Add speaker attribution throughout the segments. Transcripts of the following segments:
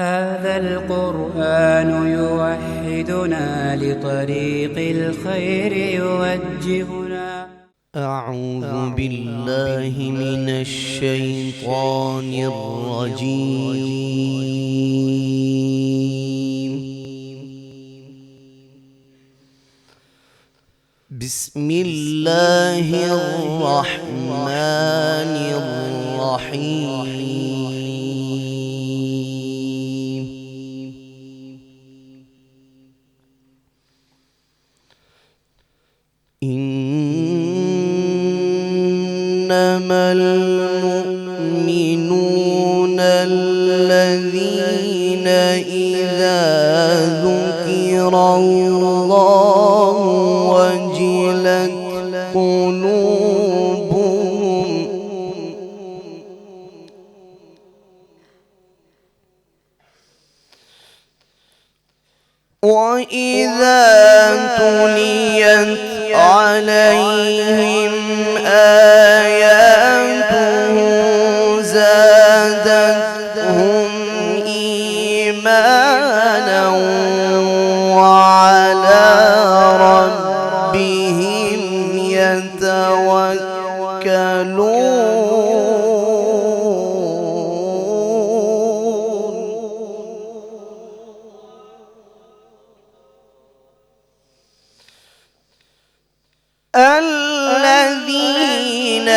Speaker 1: هذا القرآن يوحدنا لطريق الخير يوجهنا.
Speaker 2: أعوذ بالله من الشيطان الرجيم. بسم الله الرحمن الرحيم. إنما المؤمنون الذين إذا ذكر الله وجلت قلوبهم وإذا تليت عليهم آياته زادتهم إيمانا وعلى ربهم يتوكلون. الذين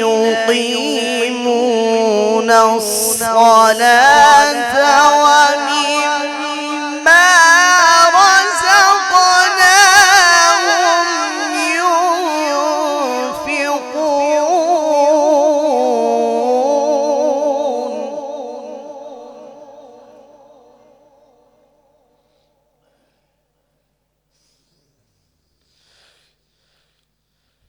Speaker 2: يقيمون الصلاة ومما رزقناهم ينفقون.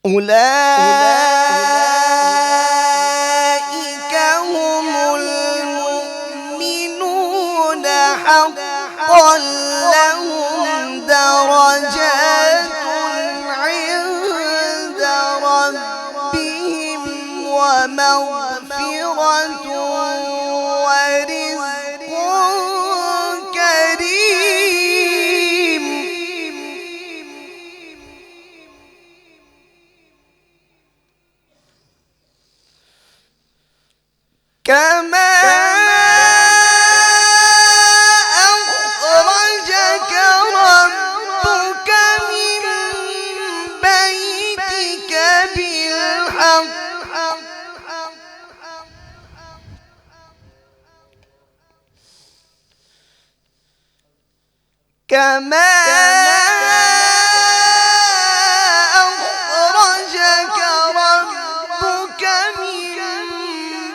Speaker 2: أولئك هم المؤمنون حقا لهم درجات عند ربهم ومغفرة ورزق كريم. كما أخرجك ربك من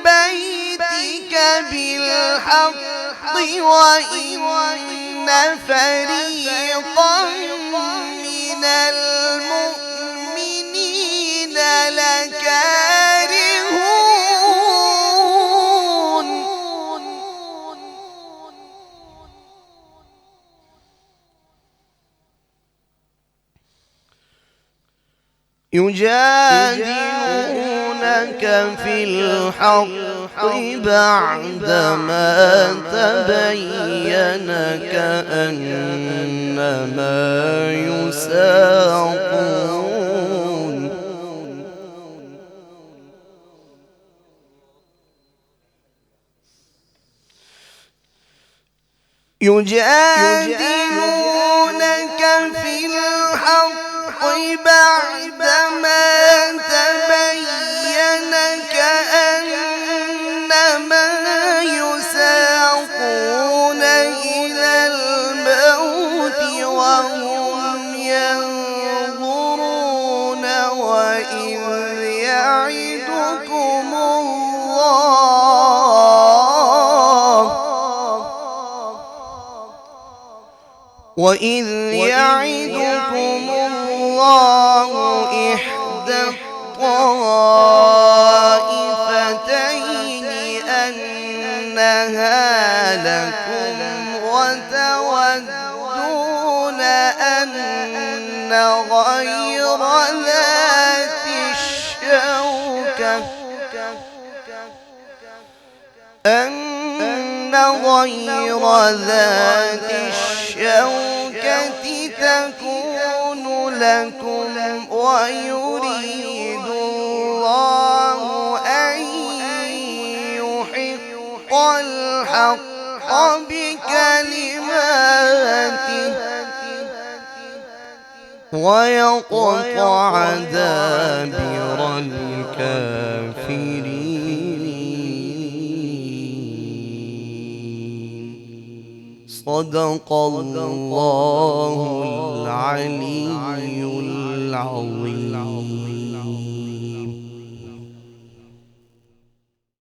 Speaker 2: بيتك بالحق وإن فريقا من المؤمنين لكارهون. يجادلونك في الحق بعدما تبين كأنما يساقون. يجادلونك في الحق بعدما تبين كأنما يساقون إلى الموت وهم ينظرون وإذ يعدكم الله إحدى الطائفتين أنها لكم وتودون أن غير ذات الشوكة أن غير ذات الشوكة تكون لكم ويريد الله أن يحق الحق بكلماته ويقطع دابر الكافرين. صدق الله العلي العظيم.